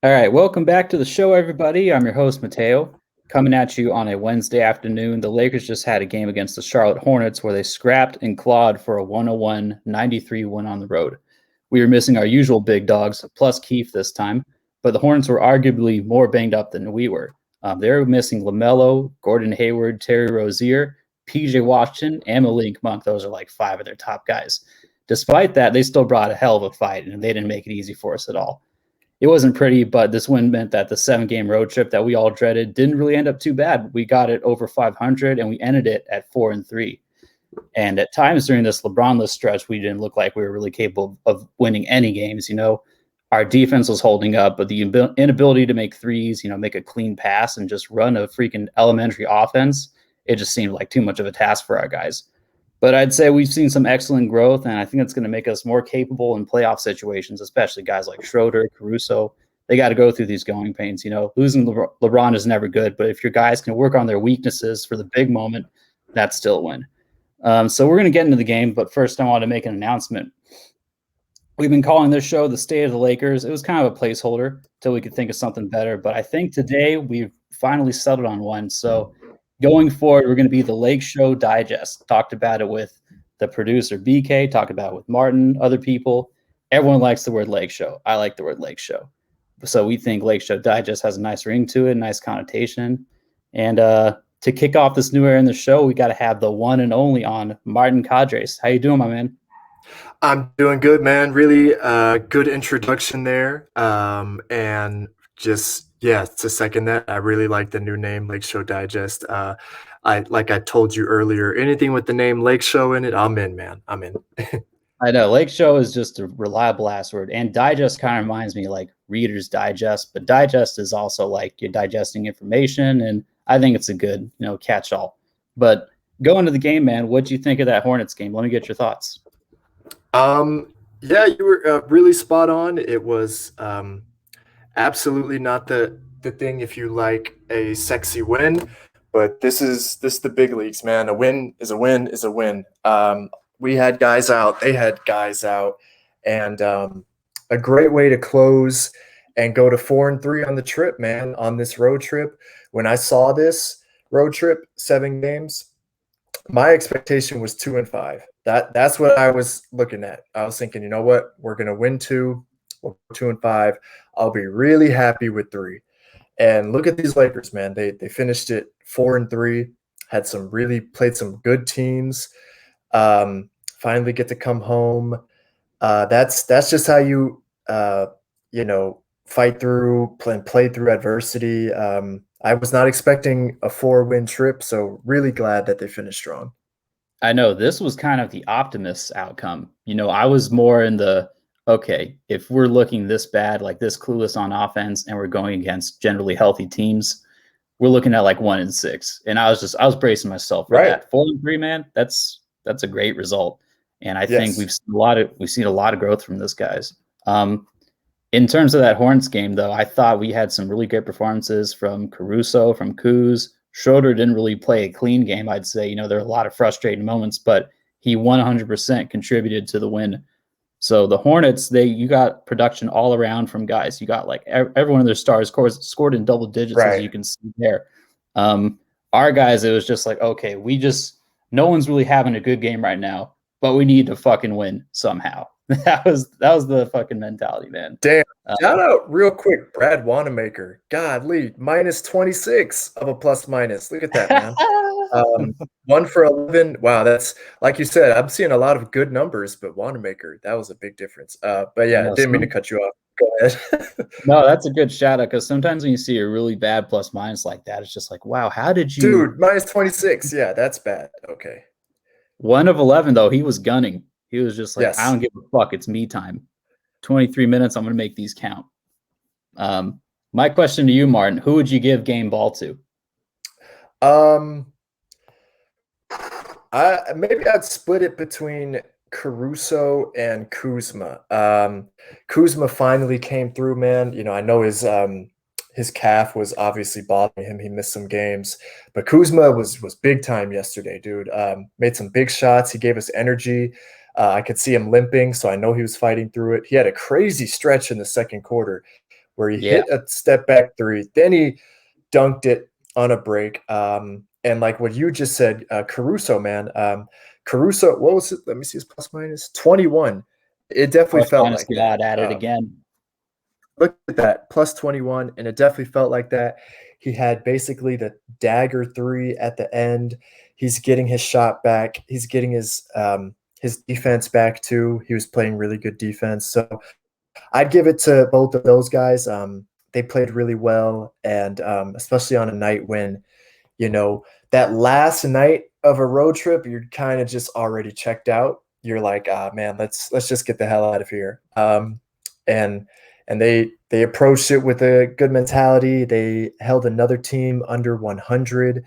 All right, welcome back to the show, everybody. I'm your host, Mateo, coming at you on a Wednesday afternoon. The Lakers just had a game against the Charlotte Hornets where they scrapped and clawed for a 101-93 win on the road. We were missing our usual big dogs, plus Keith this time, but the Hornets were arguably more banged up than we were. They were missing LaMelo, Gordon Hayward, Terry Rozier, PJ Washington, and Malik Monk. Those are like five of their top guys. Despite that, they still brought a hell of a fight, and they didn't make it easy for us at all. It wasn't pretty, but this win meant that the 7-game road trip that we all dreaded didn't really end up too bad. We got it over 500, and we ended it at 4-3. And at times during this LeBron-less stretch, we didn't look like we were really capable of winning any games. Our defense was holding up, but the inability to make threes, make a clean pass and just run a freaking elementary offense, it just seemed like too much of a task for our guys. But I'd say we've seen some excellent growth, and I think it's going to make us more capable in playoff situations, especially guys like Schroeder, Caruso. They got to go through these growing pains. Losing LeBron is never good, but if your guys can work on their weaknesses for the big moment, that's still a win. So we're going to get into the game, but first I want to make an announcement. We've been calling this show the State of the Lakers. It was kind of a placeholder until we could think of something better, but I think today we've finally settled on one. So going forward, we're going to be the Lakeshow Digest. Talked about it with the producer, BK. Talked about it with Martin, other people. Everyone likes the word Lakeshow. I like the word Lakeshow. So we think Lakeshow Digest has a nice ring to it, a nice connotation. And to kick off this new era in the show, we got to have the one and only on, Martin Cadres. How you doing, my man? I'm doing good, man. Really good introduction there. And just, yeah, to second that, I really like the new name, Lake Show Digest. Like I told you earlier, anything with the name Lake Show in it, I'm in, man. I'm in. I know Lakeshow is just a reliable ass word, and digest kind of reminds me like Reader's Digest, but digest is also like you're digesting information, and I think it's a good, catch-all. But going to the game, man, what'd you think of that Hornets game? Let me get your thoughts. Yeah, you were really spot on. It was absolutely not the thing if you like a sexy win, but this is the big leagues, man. A win is a win is a win. We had guys out, they had guys out, and a great way to close and go to 4-3 on the trip, man. On this road trip, when I saw this road trip, 7 games, my expectation was 2-5. That's what I was looking at. I was thinking, you know what, we're gonna win 2, we'll go 2-5. I'll be really happy with 3. And look at these Lakers, man. They finished it 4-3. Had some really played some good teams. Finally get to come home. That's just how you fight through and play through adversity. I was not expecting a 4-win trip, so really glad that they finished strong. I know this was kind of the optimist outcome. I was more in the, okay, if we're looking this bad, like this clueless on offense, and we're going against generally healthy teams, we're looking at like 1-6. And I was bracing myself for that. 4-3, man, that's a great result. And I think we've seen a lot of growth from this guys. In terms of that Hornets game, though, I thought we had some really great performances from Caruso, from Kuz. Schroeder didn't really play a clean game, I'd say. There are a lot of frustrating moments, but he 100% contributed to the win. So the Hornets, you got production all around from guys. You got like every one of their stars scored in double digits, as you can see there. Our guys, it was just like, okay, no one's really having a good game right now, but we need to fucking win somehow. That was the fucking mentality, man. Damn. Shout out real quick, Brad Wanamaker. Godly, minus 26 of a plus minus. Look at that, man. 1 for 11. Wow, that's like you said. I'm seeing a lot of good numbers, but Wanamaker, that was a big difference. But yeah, didn't mean to cut you off. Go ahead. No, that's a good shout out, because sometimes when you see a really bad plus minus like that, it's just like, wow, how did you? Dude, minus 26. Yeah, that's bad. Okay. 1 of 11 though. He was gunning. He was just like, I don't give a fuck. It's me time. 23 minutes. I'm going to make these count. My question to you, Martin, who would you give game ball to? Maybe I'd split it between Caruso and Kuzma. Kuzma finally came through, man. I know his calf was obviously bothering him. He missed some games, but Kuzma was big time yesterday, dude. Made some big shots. He gave us energy. I could see him limping, so I know he was fighting through it. He had a crazy stretch in the second quarter where he Yeah. hit a step back three. Then he dunked it on a break. And like what you just said, Caruso, man. Caruso, what was it? Let me see his plus minus 21. It definitely Plus felt minus like that. God at it again. Look at that, plus 21, and it definitely felt like that. He had basically the dagger three at the end. He's getting his shot back. He's getting his defense back too. He was playing really good defense. So I'd give it to both of those guys. They played really well, and especially on a night when, that last night of a road trip, you're kind of just already checked out. You're like, man, let's just get the hell out of here. And they approached it with a good mentality. They held another team under 100.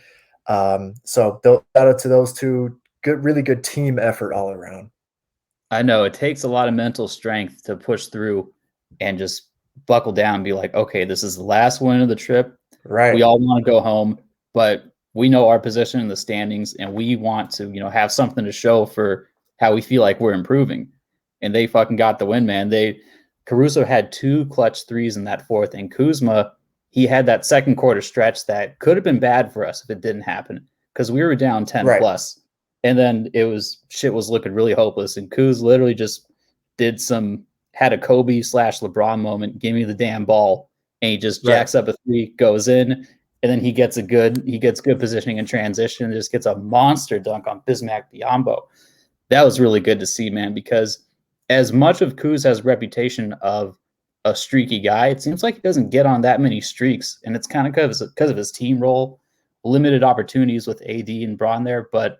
So shout out to those two. Good, really good team effort all around. I know it takes a lot of mental strength to push through and just buckle down and be like, okay, this is the last win of the trip. Right. We all want to go home, but we know our position in the standings and we want to, have something to show for how we feel like we're improving. And they fucking got the win, man. Caruso had 2 clutch threes in that fourth, and Kuzma, he had that second quarter stretch that could have been bad for us if it didn't happen because we were down 10 Right. plus. And then shit was looking really hopeless. And Kuz literally just had a Kobe / LeBron moment. Give me the damn ball. And he just jacks up a three, goes in, and then he gets good positioning in transition, and just gets a monster dunk on Bismack Biyombo. That was really good to see, man, because as much of Kuz has a reputation of a streaky guy, it seems like he doesn't get on that many streaks. And it's kind of because of his team role, limited opportunities with AD and Braun there, but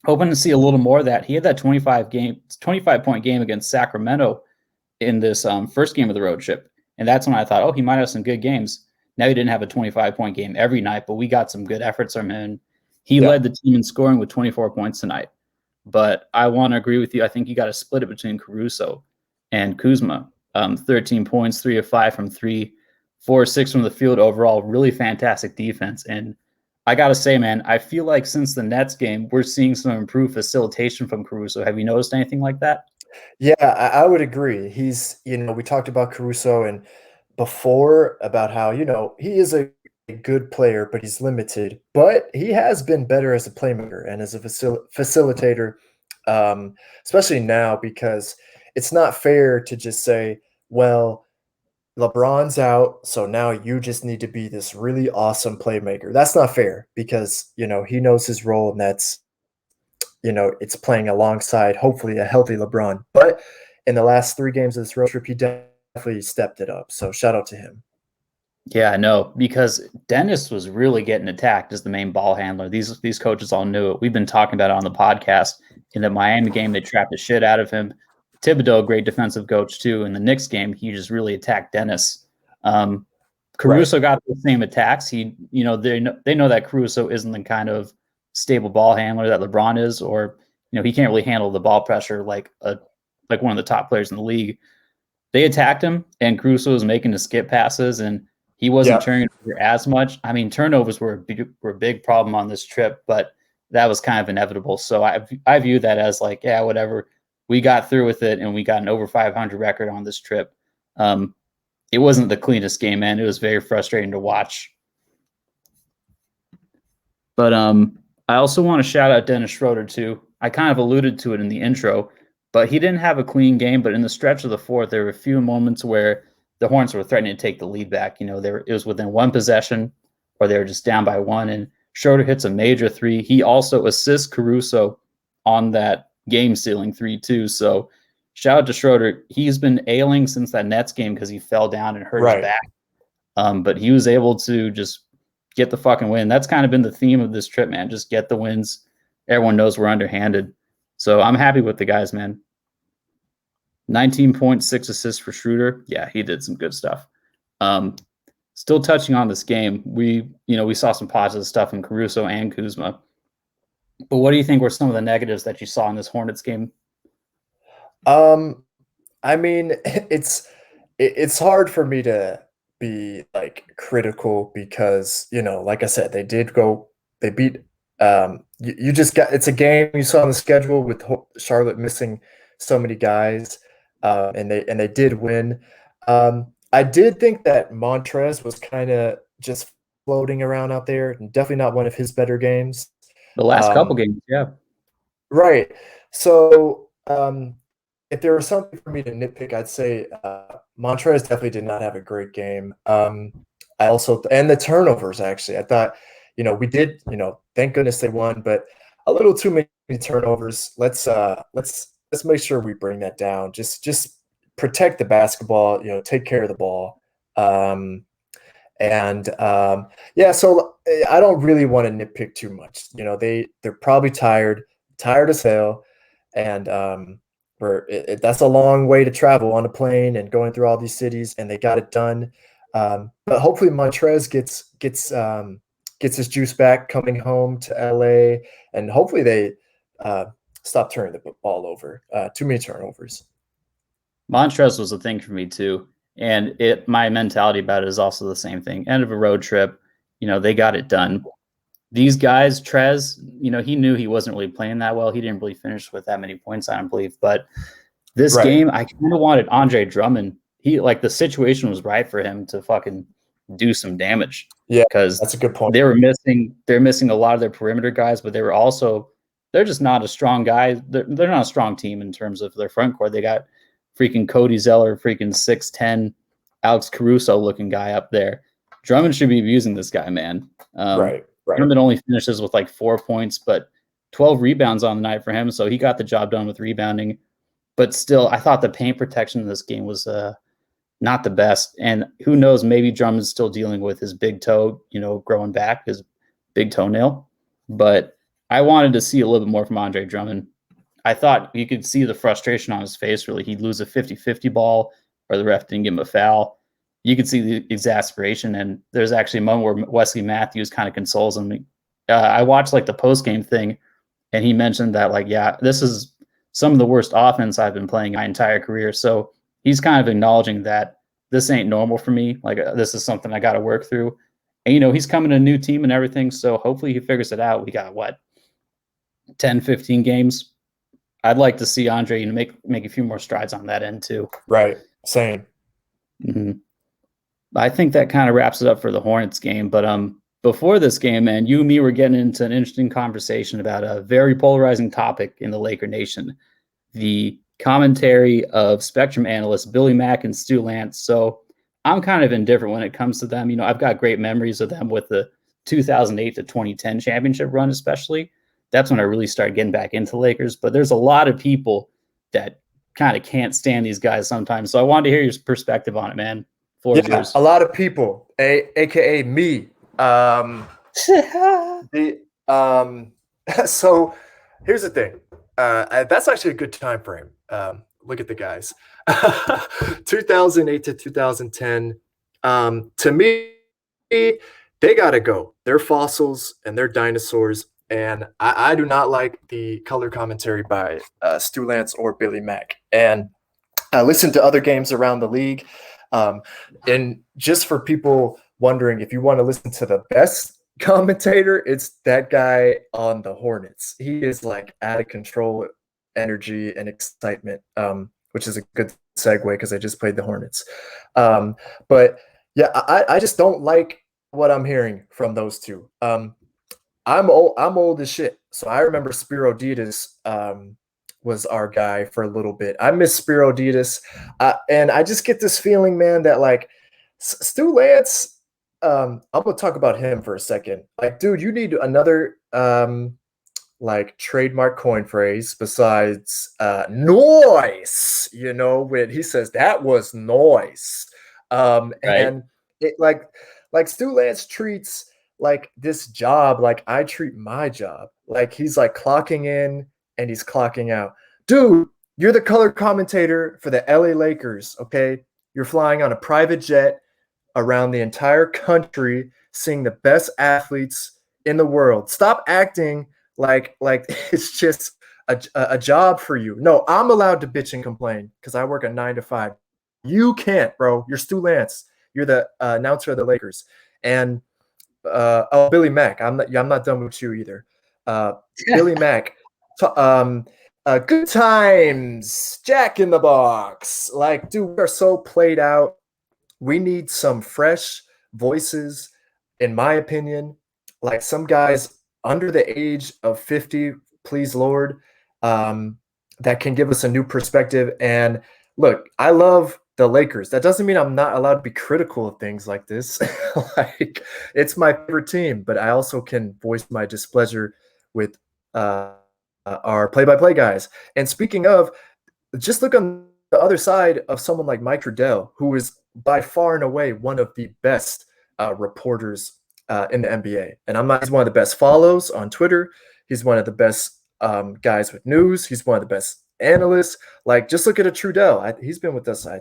hoping to see a little more of that. He had that 25-point game against Sacramento in this first game of the road trip. And that's when I thought, oh, he might have some good games. Now he didn't have a 25-point game every night, but we got some good efforts from him. He led the team in scoring with 24 points tonight. But I want to agree with you. I think you got to split it between Caruso and Kuzma. 13 points, 3 of 5 from 3, 4 of 6 from the field overall. Really fantastic defense. And I got to say, man, I feel like since the Nets game, we're seeing some improved facilitation from Caruso. Have you noticed anything like that? Yeah, I would agree. He's, we talked about Caruso and before about how, he is a good player, but he's limited. But he has been better as a playmaker and as a facilitator, especially now because it's not fair to just say, well, LeBron's out, so now you just need to be this really awesome playmaker. That's not fair because, he knows his role, and that's, it's playing alongside hopefully a healthy LeBron. But in the last 3 games of this road trip, he definitely stepped it up. So shout out to him. Yeah, I know, because Dennis was really getting attacked as the main ball handler. These coaches all knew it. We've been talking about it on the podcast. In the Miami game, they trapped the shit out of him. Thibodeau, great defensive coach too. In the Knicks game, he just really attacked Dennis. Caruso got the same attacks. They know that Caruso isn't the kind of stable ball handler that LeBron is, or he can't really handle the ball pressure like one of the top players in the league. They attacked him, and Caruso was making the skip passes, and he wasn't turning over as much. I mean, turnovers were a big problem on this trip, but that was kind of inevitable. So I view that as like, yeah, whatever. We got through with it, and we got an over 500 record on this trip. It wasn't the cleanest game, man. It was very frustrating to watch. But I also want to shout out Dennis Schroeder too. I kind of alluded to it in the intro, but he didn't have a clean game. But in the stretch of the fourth, there were a few moments where the Hornets were threatening to take the lead back. It was within one possession, or they were just down by one, and Schroeder hits a major 3. He also assists Caruso on that game-sealing 3 too. So shout out to Schroeder. He's been ailing since that Nets game because he fell down and hurt his back. But he was able to just get the fucking win. That's kind of been the theme of this trip, man. Just get the wins. Everyone knows we're underhanded. So I'm happy with the guys, man. 19.6 assists for Schroeder. Yeah, he did some good stuff. Still touching on this game, we saw some positive stuff in Caruso and Kuzma. But what do you think were some of the negatives that you saw in this Hornets game? I mean, it's hard for me to be like critical because, like I said, they beat you just got, it's a game you saw on the schedule with Charlotte missing so many guys, and they did win. I did think that Montrez was kind of just floating around out there, and definitely not one of his better games. The last couple Um, games, yeah. right. So, if there was something for me to nitpick, I'd say Montrez definitely did not have a great game. I also and the turnovers actually. I thought, we did, thank goodness they won, but a little too many turnovers. Let's make sure we bring that down. Just protect the basketball. Take care of the ball. Um, and yeah, so I don't really want to nitpick too much. They're probably tired as hell, and that's a long way to travel on a plane and going through all these cities, and they got it done. But hopefully Montrez gets his juice back coming home to LA, and hopefully they uh, stop turning the ball over. Too many turnovers. Montrez was a thing for me too. And my mentality about it is also the same thing. End of a road trip, they got it done. These guys, Trez, he knew he wasn't really playing that well. He didn't really finish with that many points, I don't believe. But this Right. game, I kind of wanted Andre Drummond. The situation was right for him to fucking do some damage. Yeah, because that's a good point. they're missing a lot of their perimeter guys, but they're just not a strong guy. They're not a strong team in terms of their front court. They got freaking Cody Zeller, freaking 6'10", Alex Caruso looking guy up there. Drummond should be abusing this guy, man. Right. Drummond only finishes with 4 points, but 12 rebounds on the night for him. So he got the job done with rebounding. But still, I thought the paint protection in this game was not the best. And who knows, maybe Drummond's still dealing with his big toe, growing back, his big toenail. But I wanted to see a little bit more from Andre Drummond. I thought you could see the frustration on his face, really. He'd lose a 50-50 ball or the ref didn't give him a foul. You could see the exasperation. And there's actually a moment where Wesley Matthews kind of consoles him. I watched the post-game thing, and he mentioned that, yeah, this is some of the worst offense I've been playing my entire career. So he's kind of acknowledging that this ain't normal for me. This is something I got to work through. And, he's coming to a new team and everything. So hopefully he figures it out. We got 10, 15 games. I'd like to see Andre make a few more strides on that end too. Right. Same. Mm-hmm. I think that kind of wraps it up for the Hornets game. But before this game, man, you and me were getting into an interesting conversation about a very polarizing topic in the Laker Nation: the commentary of Spectrum analysts Billy Mack and Stu Lantz. So I'm kind of indifferent when it comes to them. I've got great memories of them with the 2008 to 2010 championship run, especially. That's when I really started getting back into Lakers. But there's a lot of people that kind of can't stand these guys sometimes. So I wanted to hear your perspective on it, man. Floor is yours. A lot of people, aka me. So here's the thing. That's actually a good time frame. Look at the guys. 2008 to 2010. To me, they gotta go. They're fossils and they're dinosaurs. And I do not like the color commentary by Stu Lantz or Billy Mack. And I listened to other games around the league. And just for people wondering, if you want to listen to the best commentator, it's that guy on the Hornets. He is out of control energy and excitement, which is a good segue because I just played the Hornets. But yeah, I just don't like what I'm hearing from those two. I'm old as shit. So I remember Spiro Ditas was our guy for a little bit. I miss Spiro Ditas. And I just get this feeling, man, that Stu Lantz, I'm going to talk about him for a second. Dude, you need another trademark coin phrase besides noise, when he says that was noise. Right. And it Stu Lantz treats this job like I treat my job. He's clocking in and he's clocking out. Dude, you're the color commentator for the LA Lakers, okay? You're flying on a private jet around the entire country, seeing the best athletes in the world. Stop acting like it's just a job for you. No, I'm allowed to bitch and complain because I work a 9 to 5. You can't, bro. You're Stu Lantz. You're the announcer of the Lakers. And Billy Mack. I'm not done with you either. Billy Mack. Good times, Jack in the Box. Dude, we are so played out. We need some fresh voices, in my opinion, like some guys under the age of 50, please Lord, that can give us a new perspective. And look, I love the Lakers. That doesn't mean I'm not allowed to be critical of things like this. Like, it's my favorite team, but I also can voice my displeasure with our play-by-play guys. And speaking of, just look on the other side of someone like Mike Trudell, who is by far and away one of the best reporters in the NBA. And he's one of the best follows on Twitter. He's one of the best guys with news. He's one of the best analysts. Like, just look at a Trudell. He's been with us, I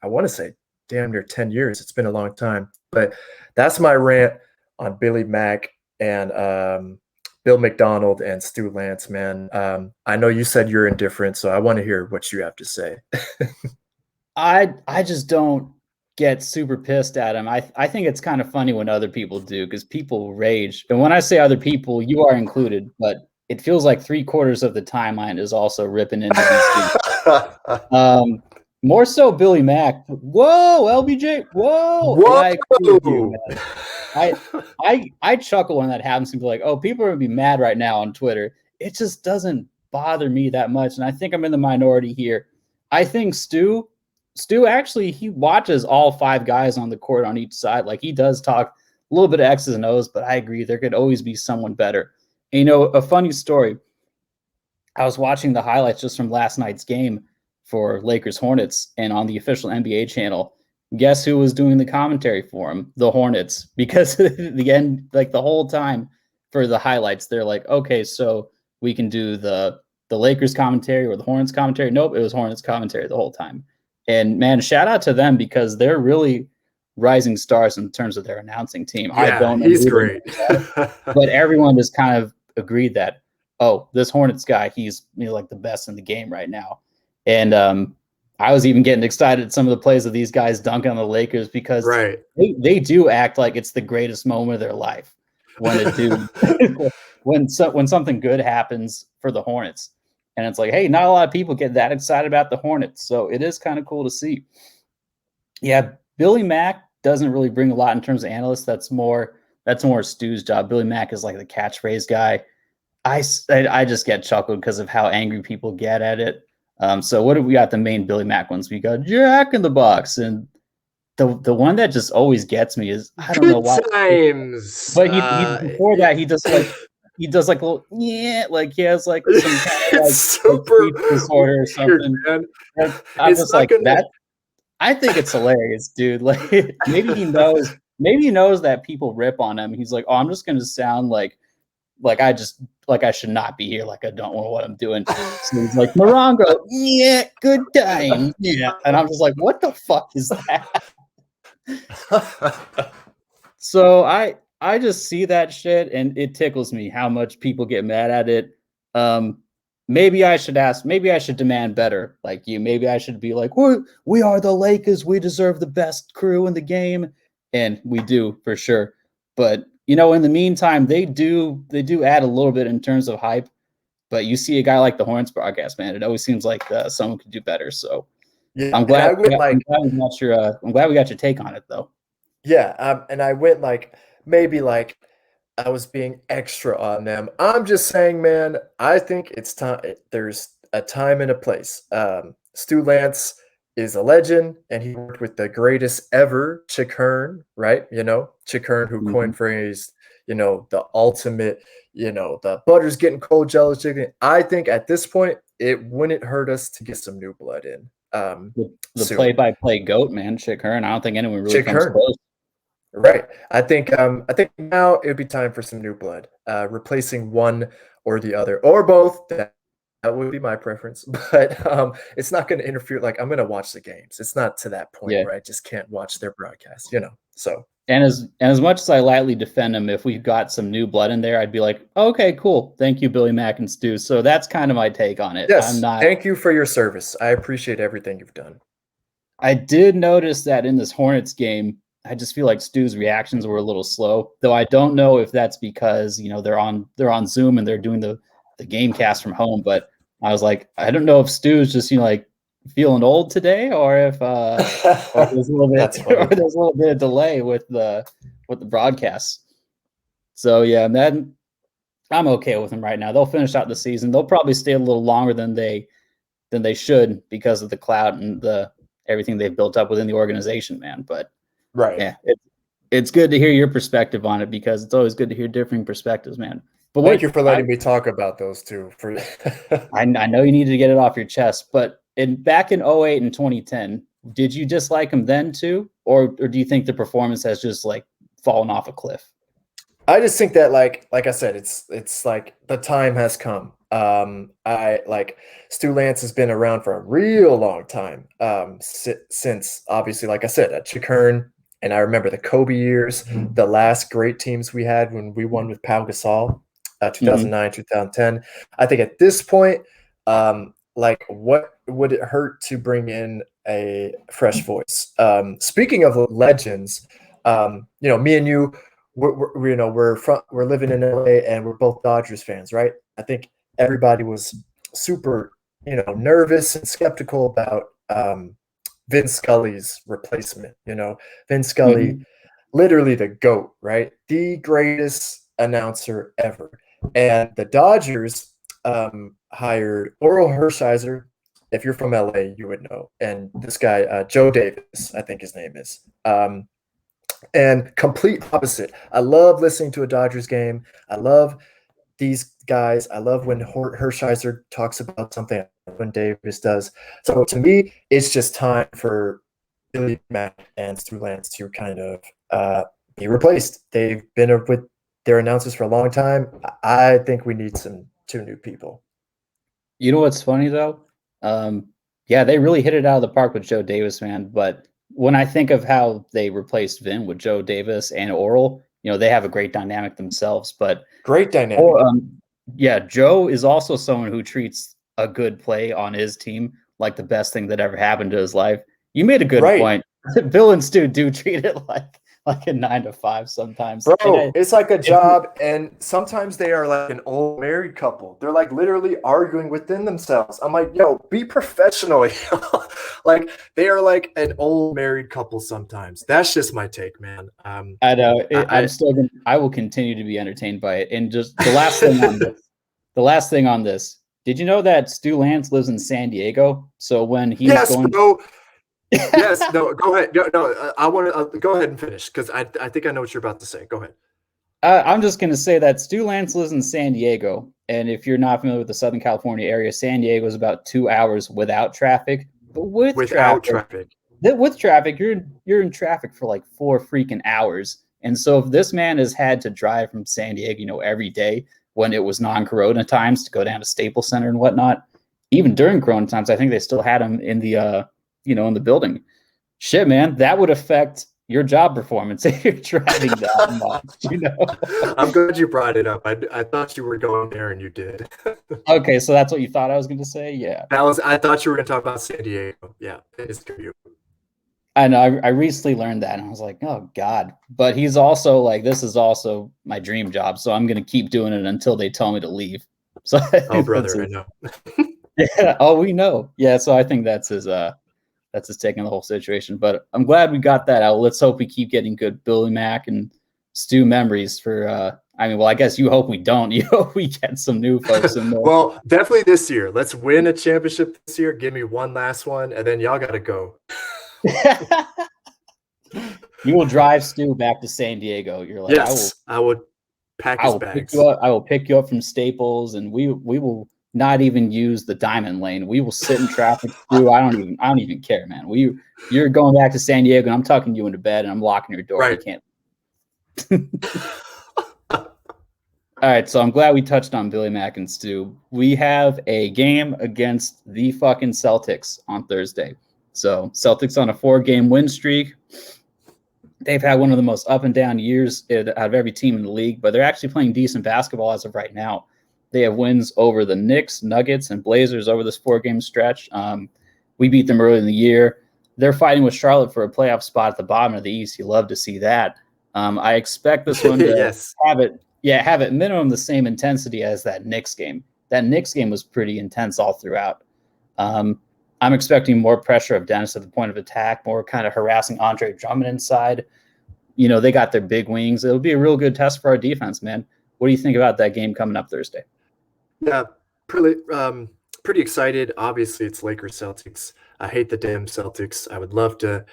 want to say, damn near 10 years. It's been a long time. But that's my rant on Billy Mack and Bill McDonald and Stu Lantz, man. I know you said you're indifferent, so I want to hear what you have to say. I just don't get super pissed at him. I think it's kind of funny when other people do, because people rage. And when I say other people, you are included, but it feels like 3/4 of the timeline is also ripping into these dudes. More so Billy Mack. Whoa, LBJ. Whoa. Whoa. I agree with you, man. I chuckle when that happens and be like, oh, people are gonna be mad right now on Twitter. It just doesn't bother me that much. And I think I'm in the minority here. I think Stu actually, he watches all 5 guys on the court on each side. Like, he does talk a little bit of X's and O's, but I agree there could always be someone better. And, you know, a funny story. I was watching the highlights just from last night's game for Lakers Hornets, and on the official NBA channel, guess who was doing the commentary for him? The Hornets. Because the end, like the whole time for the highlights, they're like, okay, so we can do the Lakers commentary or the Hornets commentary. Nope, it was Hornets commentary the whole time. And man, shout out to them, because they're really rising stars in terms of their announcing team. Yeah, I don't know, he's great. But everyone just kind of agreed that, oh, this Hornets guy, he's like the best in the game right now. And I was even getting excited at some of the plays of these guys dunking on the Lakers, because they do act like it's the greatest moment of their life when it do when something good happens for the Hornets. And it's like, hey, not a lot of people get that excited about the Hornets. So it is kind of cool to see. Yeah, Billy Mack doesn't really bring a lot in terms of analysts. That's more Stu's job. Billy Mack is like the catchphrase guy. I just get chuckled because of how angry people get at it. So what have we got? The main Billy Mack ones. We got Jack in the Box, and the one that just always gets me is, I don't know why. Times. But he before that he does like a little, yeah, like he has like some kind of like super disorder or something. Weird, I'm just like that. I think it's hilarious, dude. Like, maybe he knows that people rip on him. He's like, oh, I'm just gonna sound like I should not be here. Like, I don't know what I'm doing. So he's like, Morongo, yeah, good time. Yeah. And I'm just like, what the fuck is that? So I just see that shit, and it tickles me how much people get mad at it. Maybe I should demand better like you. Maybe I should be like, we are the Lakers. We deserve the best crew in the game. And we do, for sure. But, you know, in the meantime, they do add a little bit in terms of hype. But you see a guy like the Hornets broadcast, man, it always seems like someone could do better. So yeah, I'm glad we got your take on it, though. Yeah, and I went like, maybe like I was being extra on them. I'm just saying, man, I think it's time. There's a time and a place. Stu Lantz is a legend, and he worked with the greatest ever, Chick Hearn, right? You know, Chick Hearn, who coined phrase, you know, the ultimate, you know, the butter's getting cold, jealous chicken. I think at this point, it wouldn't hurt us to get some new blood in. The play-by-play GOAT, man, Chick Hearn. I don't think anyone really comes close. Right. I think now it would be time for some new blood, replacing one or the other, or both. That would be my preference, but it's not going to interfere. Like, I'm going to watch the games. It's not to that point where I just can't watch their broadcast, you know. So and as much as I lightly defend them, if we got some new blood in there, I'd be like, okay, cool, thank you, Billy Mack and Stu. So that's kind of my take on it. Yes, thank you for your service. I appreciate everything you've done. I did notice that in this Hornets game, I just feel like Stu's reactions were a little slow, though I don't know if that's because, you know, they're on Zoom and they're doing the game cast from home. But I was like, I don't know if Stu's just, you know, like feeling old today, or if or there's a little bit That's funny. or there's a little bit of delay with the broadcasts. So yeah, man, I'm okay with them right now. They'll finish out the season. They'll probably stay a little longer than they should because of the clout and the everything they've built up within the organization, man. But Right. yeah, it's good to hear your perspective on it because it's always good to hear differing perspectives, man. But Thank you for letting me talk about those two. I know you needed to get it off your chest, but back in 08 and 2010, did you dislike him then too? Or do you think the performance has just like fallen off a cliff? I just think that like I said, it's like the time has come. I like Stu Lantz has been around for a real long time. Since obviously, like I said, at Chikern, and I remember the Kobe years, the last great teams we had when we won with Pau Gasol, 2009, 2010. I think at this point, like what would it hurt to bring in a fresh voice? Speaking of legends, me and you we're living in LA and we're both Dodgers fans, right? I think everybody was super, nervous and skeptical about Vin Scully's replacement. Vin Scully, literally the GOAT, right? The greatest announcer ever. And the Dodgers hired Oral Hershiser. If you're from LA, you would know. And this guy, Joe Davis, I think his name is. And complete opposite. I love listening to a Dodgers game. I love these guys. I love when Hershiser talks about something, when Davis does. So to me, it's just time for Billy Mack and Stu Lantz to kind of be replaced. They've been with their announcers for a long time. I think we need two new people. You know what's funny though? Yeah, they really hit it out of the park with Joe Davis, man. But when I think of how they replaced Vin with Joe Davis and Oral, they have a great dynamic themselves. But great dynamic. Yeah, Joe is also someone who treats a good play on his team like the best thing that ever happened to his life. You made a good point. Bill and Stu do treat it like a 9 to 5 sometimes. Bro, it's like a job, and sometimes they are like an old married couple. They're like literally arguing within themselves. I'm like, yo, be professional. Like they are like an old married couple sometimes. That's just my take, man. I know. I will continue to be entertained by it. And just the last thing on this. Did you know that Stu Lantz lives in San Diego? So when he's going yes, no, go ahead. No, I want to go ahead and finish because I think I know what you're about to say. Go ahead. I'm just going to say that Stu Lantz lives in San Diego. And if you're not familiar with the Southern California area, San Diego is about 2 hours without traffic. But with traffic, you're in traffic for like 4 freaking hours. And so if this man has had to drive from San Diego, every day when it was non-corona times to go down to Staples Center and whatnot, even during corona times, I think they still had him in the in the building. Shit, man, that would affect your job performance if you're driving that much, I'm glad you brought it up. I thought you were going there and you did. Okay, so that's what you thought I was going to say? Yeah. I thought you were going to talk about San Diego. Yeah, it's true. I know. I recently learned that, and I was like, oh, God. But he's also like, this is also my dream job, so I'm going to keep doing it until they tell me to leave. So brother, I know. Yeah. Oh, we know. Yeah, so I think that's his take on the whole situation. But I'm glad we got that out. Let's hope we keep getting good Billy Mack and Stu memories for I guess you hope we don't. You hope we get some new folks in there. Well, definitely this year. Let's win a championship this year. Give me one last one, and then y'all got to go. You will drive Stu back to San Diego. You're like, yes, I would pack his bags. I will pick you up from Staples, and we will not even use the diamond lane. We will sit in traffic through. I don't even care, man. You're going back to San Diego, and I'm tucking you into bed, and I'm locking your door. Right. You can't. All right, so I'm glad we touched on Billy Mack and Stu. We have a game against the fucking Celtics on Thursday. So Celtics on a 4-game win streak. They've had one of the most up and down years out of every team in the league, but they're actually playing decent basketball as of right now. They have wins over the Knicks, Nuggets, and Blazers over this 4-game stretch. We beat them early in the year. They're fighting with Charlotte for a playoff spot at the bottom of the East. You love to see that. I expect this one to have at minimum the same intensity as that Knicks game. That Knicks game was pretty intense all throughout. I'm I'm expecting more pressure of Dennis at the point of attack, more kind of harassing Andre Drummond inside. They got their big wings. It'll be a real good test for our defense, man. What do you think about that game coming up Thursday? Yeah, pretty excited. Obviously, it's Lakers Celtics. I hate the damn Celtics. I would love to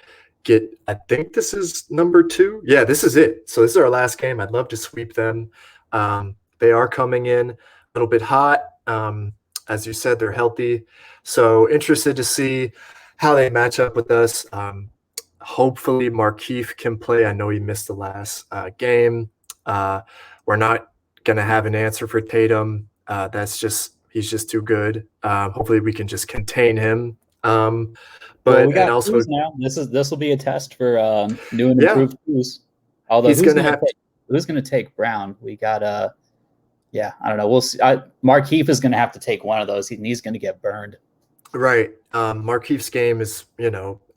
I think this is number 2. Yeah, this is it. So this is our last game. I'd love to sweep them. They are coming in a little bit hot. As you said, they're healthy. So interested to see how they match up with us. Hopefully Markieff can play. I know he missed the last game. We're not going to have an answer for Tatum. He's just too good. Hopefully we can just contain him. But we got also now. This will be a test for new and improved Cruz. Although who's going to take Brown? We got I don't know. We'll see. Markieff is going to have to take one of those. He's going to get burned. Right. Markieff's game is,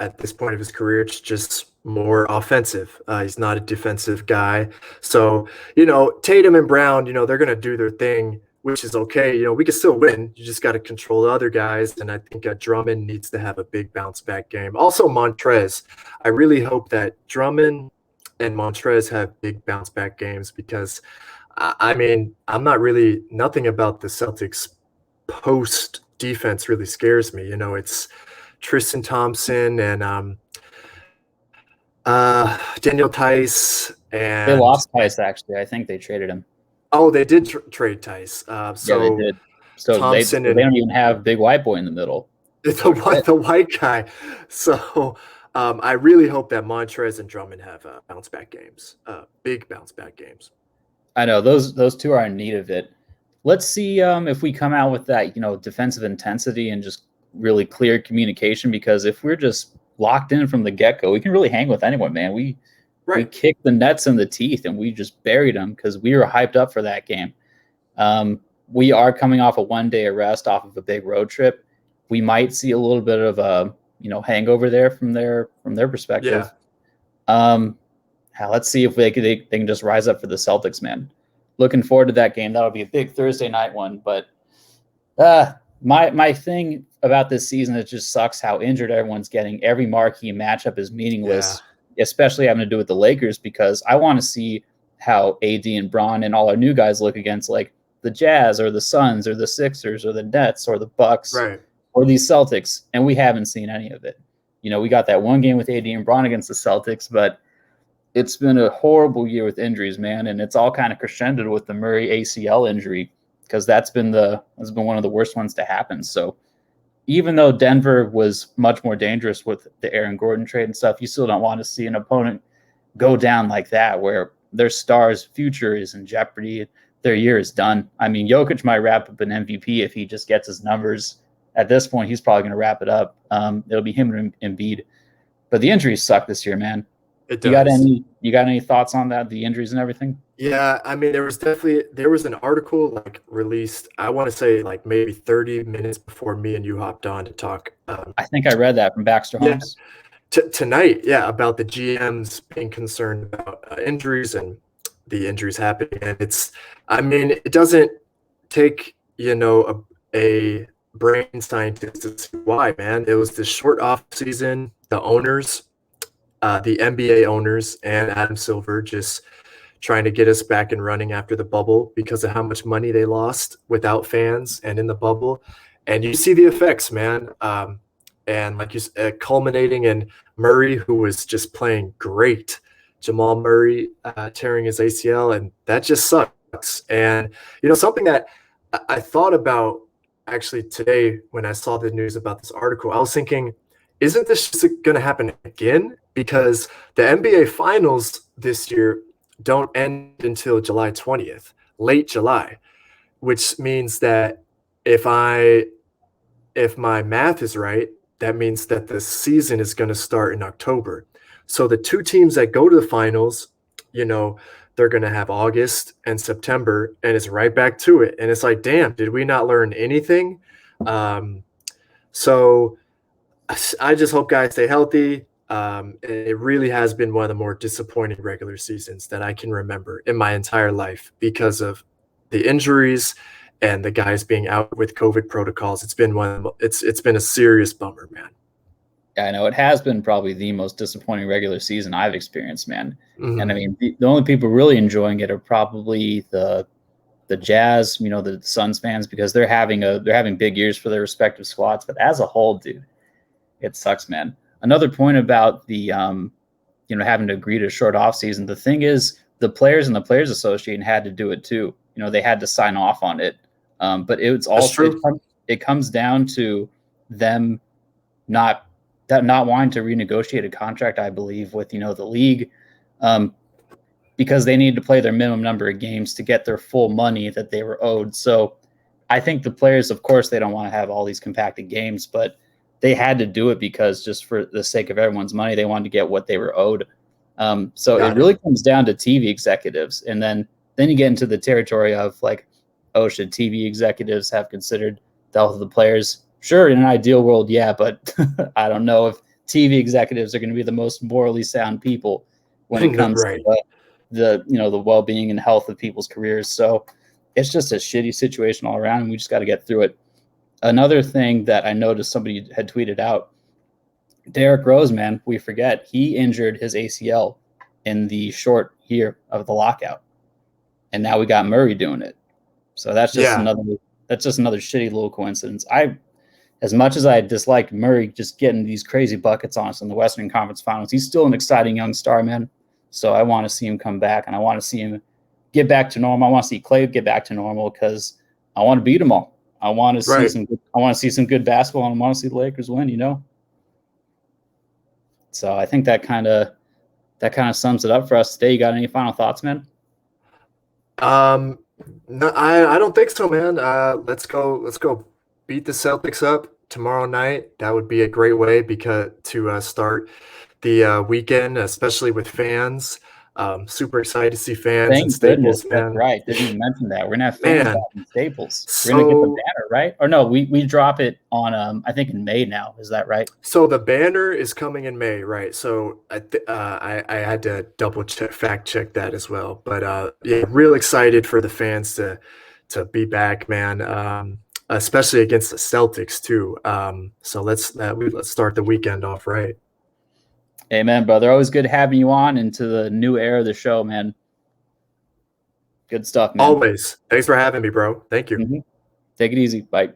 at this point of his career, it's just more offensive. He's not a defensive guy. So, Tatum and Brown, they're going to do their thing, which is okay. We can still win. You just got to control the other guys. And I think Drummond needs to have a big bounce back game. Also, Montrez. I really hope that Drummond and Montrez have big bounce back games because, nothing about the Celtics post defense really scares me. It's Tristan Thompson and Daniel Tice. And they lost Tice, actually. I think they traded him. Oh, they did trade Tice. Yeah, they did. So they don't even have big white boy in the middle. The white guy. So I really hope that Montrez and Drummond have bounce back games, big bounce back games. I know those two are in need of it. Let's see if we come out with that, defensive intensity and just really clear communication. Because if we're just locked in from the get-go, we can really hang with anyone, man. We kicked the Nets in the teeth and we just buried them because we were hyped up for that game. We are coming off a one-day arrest off of a big road trip. We might see a little bit of a hangover there from their perspective. Yeah. Let's see if they can just rise up for the Celtics, man. Looking forward to that game. That'll be a big Thursday night one. But my thing about this season, it just sucks how injured everyone's getting. Every marquee matchup is meaningless, especially having to do with the Lakers, because I want to see how AD and Bron and all our new guys look against like the Jazz or the Suns or the Sixers or the Nets or the Bucks or these Celtics, and we haven't seen any of it. We got that one game with AD and Bron against the Celtics, but it's been a horrible year with injuries, man, and it's all kind of crescendoed with the Murray ACL injury because that's been one of the worst ones to happen. So even though Denver was much more dangerous with the Aaron Gordon trade and stuff, you still don't want to see an opponent go down like that where their star's future is in jeopardy. Their year is done. I mean, Jokic might wrap up an MVP if he just gets his numbers. At this point, he's probably going to wrap it up. It'll be him and Embiid. But the injuries suck this year, man. It does. You got any thoughts on that, the injuries and everything? Yeah, I mean, there was an article released, I want to say maybe 30 minutes before me and you hopped on to talk. I think I read that from Baxter Holmes. Tonight, about the GMs being concerned about injuries and the injuries happening. And it doesn't take, a brain scientist to see why, man. It was the short off season, the owners, the NBA owners and Adam Silver just trying to get us back and running after the bubble because of how much money they lost without fans and in the bubble. And you see the effects, man. And like you said, culminating in Murray, who was just playing great. Jamal Murray tearing his ACL, and that just sucks. And, something that I thought about actually today when I saw the news about this article, I was thinking, isn't this just going to happen again? Because the NBA Finals this year don't end until July 20th, late July, which means that if my math is right, that means that the season is going to start in October. So the two teams that go to the finals, they're going to have August and September, and it's right back to it. And it's like, damn, did we not learn anything? So I just hope guys stay healthy. It really has been one of the more disappointing regular seasons that I can remember in my entire life because of the injuries and the guys being out with COVID protocols. It's been it's been a serious bummer, man. Yeah, I know it has been probably the most disappointing regular season I've experienced, man. And I Mhm. mean, the only people really enjoying it are probably the Jazz, the Suns fans, because they're having big years for their respective squads. But as a whole, dude, it sucks, man. Another point about the having to agree to a short off season. The thing is, the players and the Players Association had to do it too. They had to sign off on it. But it's That's also true. it comes down to them not not wanting to renegotiate a contract, I believe, with the league, because they need to play their minimum number of games to get their full money that they were owed. So I think the players, of course, they don't want to have all these compacted games, but they had to do it because just for the sake of everyone's money, they wanted to get what they were owed. So it Got it. really comes down to TV executives, and then you get into the territory of like, oh, should TV executives have considered the health of the players? Sure, in an ideal world, yeah, but I don't know if TV executives are going to be the most morally sound people when it comes to Right. the well-being and health of people's careers. So it's just a shitty situation all around, and we just got to get through it. Another thing that I noticed somebody had tweeted out, Derrick Rose, man, we forget he injured his ACL in the short year of the lockout, and now we got Murray doing it. So that's just Yeah. another shitty little coincidence. As much as I disliked Murray just getting these crazy buckets on us in the Western Conference Finals, he's still an exciting young star, man. So I want to see him come back, and I want to see him get back to normal. I want to see Clay get back to normal because I want to beat them all. I want to see Right. some good basketball, and I want to see the Lakers win. So I think that kind of sums it up for us today. You got any final thoughts, man? No, I don't think so, man. Let's go beat the Celtics up tomorrow night. That would be a great way because to start the weekend, especially with fans. Super excited to see fans and Thank goodness. Staples, That's man. right. Didn't even mention that. We're gonna have fans Man, out in Staples. We're gonna get the so banner, right? Or no, we drop it on I think in May now. Is that right? so the banner is coming in May, right? So I had to double check, fact check that as well. But yeah, real excited for the fans to be back, man. Especially against the Celtics too. So let's start the weekend off right. Amen, brother. Always good having you on into the new era of the show, man. Good stuff, man. Always. Thanks for having me, bro. Thank you. Take it easy. Bye.